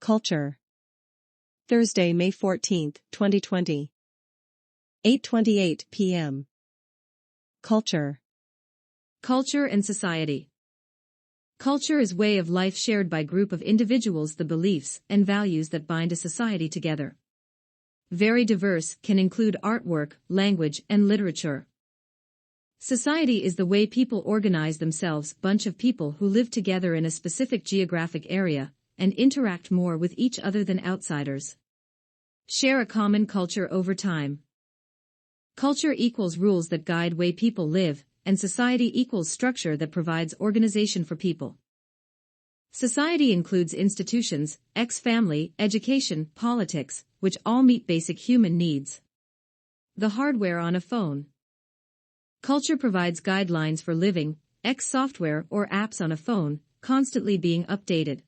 Culture. Thursday, May 14, 2020. 8:28 p.m. Culture. Culture and society. Culture is way of life shared by group of individuals, the beliefs and values that bind a society together. Very diverse, can include artwork, language, and literature. Society is the way people organize themselves, bunch of people who live together in a specific geographic area, and interact more with each other than outsiders. Share a common culture over time. Culture equals rules that guide way people live, and society equals structure that provides organization for people. Society includes institutions, family, education, politics, which all meet basic human needs. The hardware on a phone. Culture provides guidelines for living, software or apps on a phone, constantly being updated.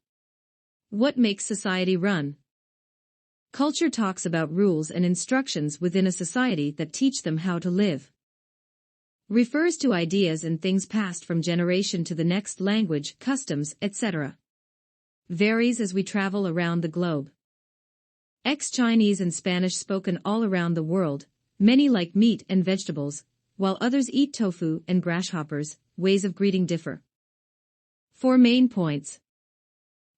What makes society run? Culture talks about rules and instructions within a society that teach them how to live. Refers to ideas and things passed from generation to the next, language, customs, etc. Varies as we travel around the globe. Chinese and Spanish spoken all around the world, many like meat and vegetables, while others eat tofu and grasshoppers. Ways of greeting differ. 4 main points.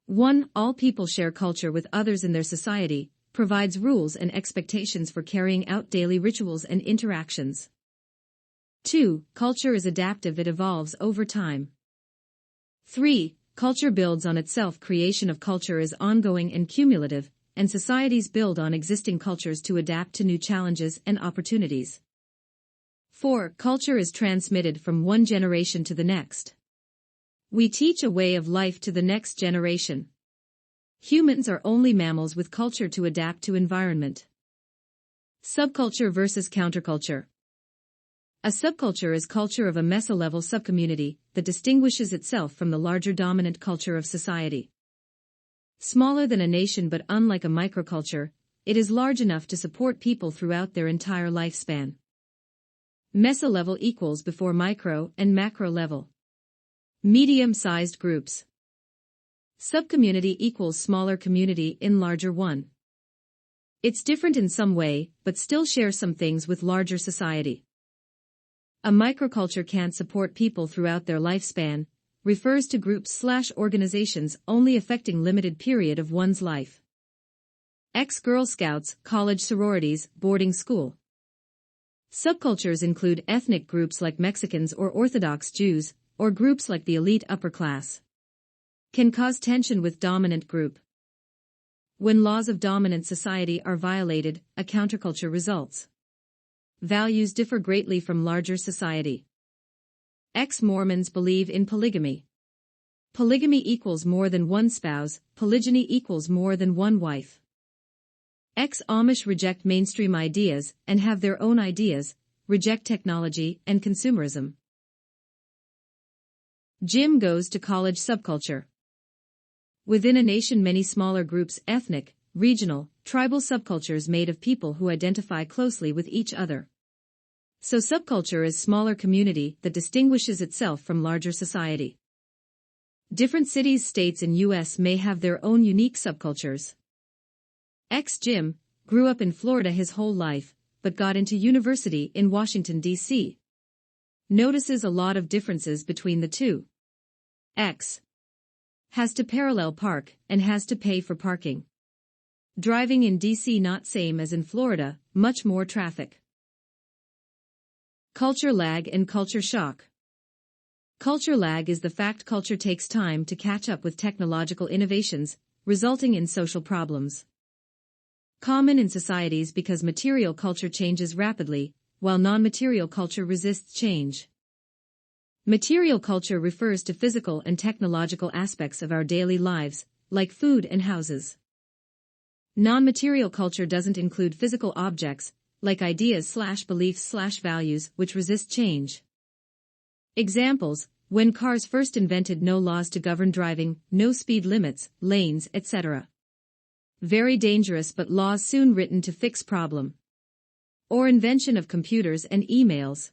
1. All people share culture with others in their society, provides rules and expectations for carrying out daily rituals and interactions. 2. Culture is adaptive, it evolves over time. 3. Culture builds on itself, creation of culture is ongoing and cumulative, and societies build on existing cultures to adapt to new challenges and opportunities. 4. Culture is transmitted from one generation to the next. We teach a way of life to the next generation. Humans are only mammals with culture to adapt to environment. Subculture versus counterculture. A subculture is culture of a mesolevel subcommunity that distinguishes itself from the larger dominant culture of society. Smaller than a nation, but unlike a microculture, it is large enough to support people throughout their entire lifespan. Mesolevel equals before micro and macro level. Medium-sized groups. Subcommunity equals smaller community in larger one. It's different in some way, but still shares some things with larger society. A microculture can't support people throughout their lifespan, refers to groups/organizations only affecting limited period of one's life. Girl Scouts, college sororities, boarding school. Subcultures include ethnic groups like Mexicans or Orthodox Jews, or groups like the elite upper class. Can cause tension with dominant group. When laws of dominant society are violated, a counterculture results. Values differ greatly from larger society. Mormons believe in polygamy. Polygamy equals more than one spouse, polygyny equals more than one wife. Amish reject mainstream ideas and have their own ideas, reject technology and consumerism. Jim goes to college subculture. Within a nation, many smaller groups, ethnic, regional, tribal subcultures made of people who identify closely with each other. So subculture is smaller community that distinguishes itself from larger society. Different cities, states in U.S. may have their own unique subcultures. Jim grew up in Florida his whole life, but got into university in Washington, D.C. Notices a lot of differences between the two. Has to parallel park and has to pay for parking. Driving in D.C. not same as in Florida, much more traffic. Culture lag and culture shock. Culture lag is the fact culture takes time to catch up with technological innovations, resulting in social problems. Common in societies because material culture changes rapidly, while non-material culture resists change. Material culture refers to physical and technological aspects of our daily lives, like food and houses. Non-material culture doesn't include physical objects, like ideas/beliefs/values, which resist change. Examples: when cars first invented, no laws to govern driving, no speed limits, lanes, etc. Very dangerous, but laws soon written to fix problem. Or invention of computers and emails.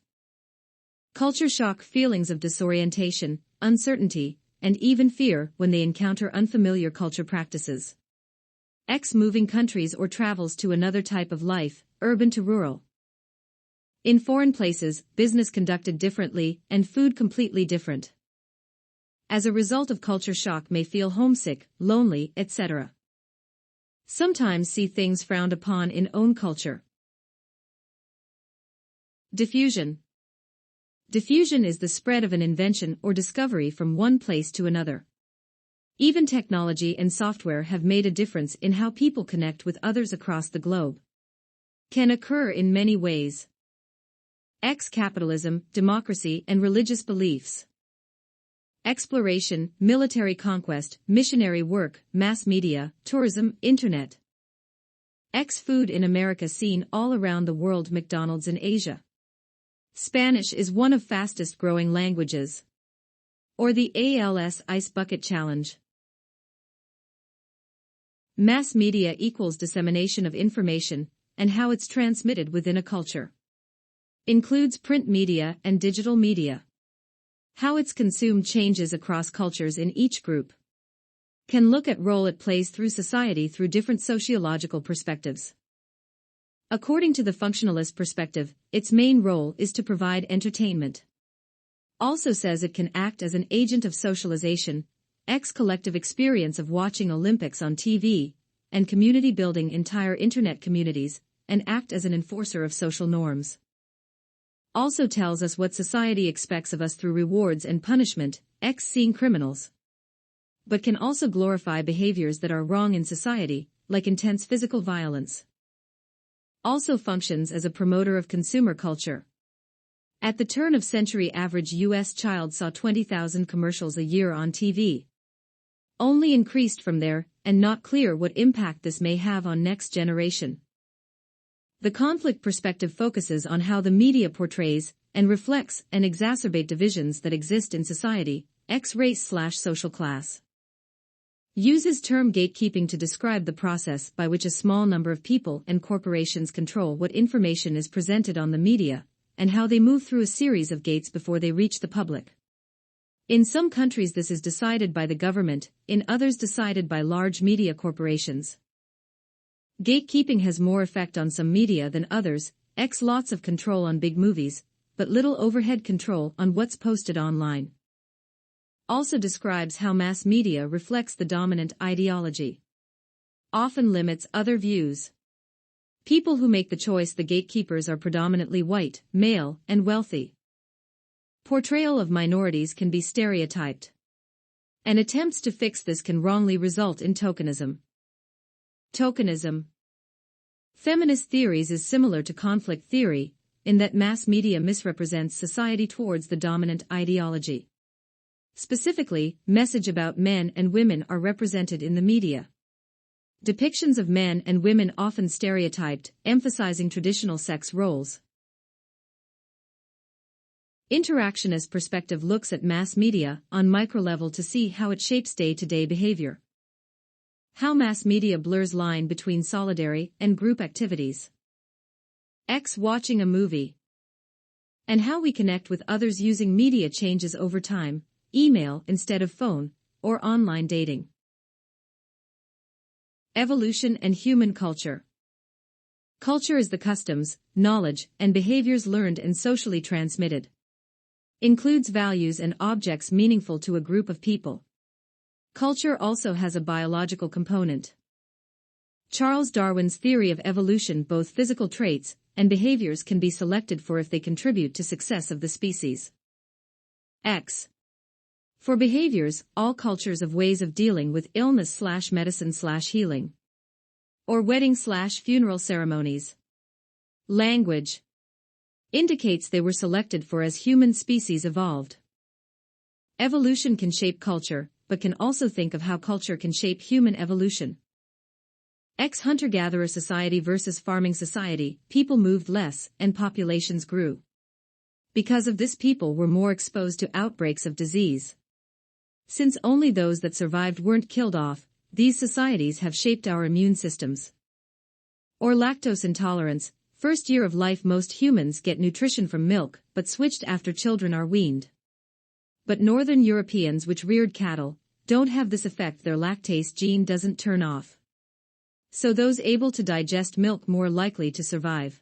Culture shock, feelings of disorientation, uncertainty, and even fear when they encounter unfamiliar culture practices. X moving countries or travels to another type of life, urban to rural. In foreign places, business conducted differently, and food completely different. As a result of culture shock may feel homesick, lonely, etc. Sometimes see things frowned upon in own culture. Diffusion. Diffusion is the spread of an invention or discovery from one place to another. Even technology and software have made a difference in how people connect with others across the globe. Can occur in many ways. X capitalism, democracy and religious beliefs. Exploration, military conquest, missionary work, mass media, tourism, internet. X food in America seen all around the world. McDonald's in Asia. Spanish is one of fastest growing languages. Or the ALS Ice Bucket Challenge. Mass media equals dissemination of information, and how it's transmitted within a culture. Includes print media and digital media. How it's consumed changes across cultures in each group. Can look at role it plays through society through different sociological perspectives. According to the functionalist perspective, its main role is to provide entertainment. Also says it can act as an agent of socialization, X collective experience of watching Olympics on TV, and community building entire internet communities, and act as an enforcer of social norms. Also tells us what society expects of us through rewards and punishment, X seeing criminals. But can also glorify behaviors that are wrong in society, like intense physical violence. Also functions as a promoter of consumer culture. At the turn of century, average U.S. child saw 20,000 commercials a year on TV. Only increased from there, and not clear what impact this may have on next generation. The conflict perspective focuses on how the media portrays, and reflects, and exacerbate divisions that exist in society, X race/social class. Uses term gatekeeping to describe the process by which a small number of people and corporations control what information is presented on the media, and how they move through a series of gates before they reach the public. In some countries this is decided by the government, in others decided by large media corporations. Gatekeeping has more effect on some media than others, X lots of control on big movies, but little overhead control on what's posted online. Also describes how mass media reflects the dominant ideology. Often limits other views. People who make the choice the gatekeepers are predominantly white, male, and wealthy. Portrayal of minorities can be stereotyped. And attempts to fix this can wrongly result in tokenism. Tokenism. Feminist theories is similar to conflict theory, in that mass media misrepresents society towards the dominant ideology. Specifically, message about men and women are represented in the media. Depictions of men and women often stereotyped, emphasizing traditional sex roles. Interactionist perspective looks at mass media on micro-level to see how it shapes day-to-day behavior. How mass media blurs line between solitary and group activities. X watching a movie. And how we connect with others using media changes over time, email instead of phone, or online dating. Evolution and human culture. Culture is the customs, knowledge, and behaviors learned and socially transmitted. Includes values and objects meaningful to a group of people. Culture also has a biological component. Charles Darwin's theory of evolution, both physical traits and behaviors can be selected for if they contribute to success of the species. X. For behaviors, all cultures of ways of dealing with illness/medicine/healing. Or wedding/funeral ceremonies. Language. Indicates they were selected for as human species evolved. Evolution can shape culture, but can also think of how culture can shape human evolution. X hunter-gatherer society versus farming society, people moved less and populations grew. Because of this, people were more exposed to outbreaks of disease. Since only those that survived weren't killed off, these societies have shaped our immune systems. Or lactose intolerance. First year of life most humans get nutrition from milk, but switched after children are weaned. But Northern Europeans which reared cattle, don't have this effect, their lactase gene doesn't turn off. So those able to digest milk more likely to survive.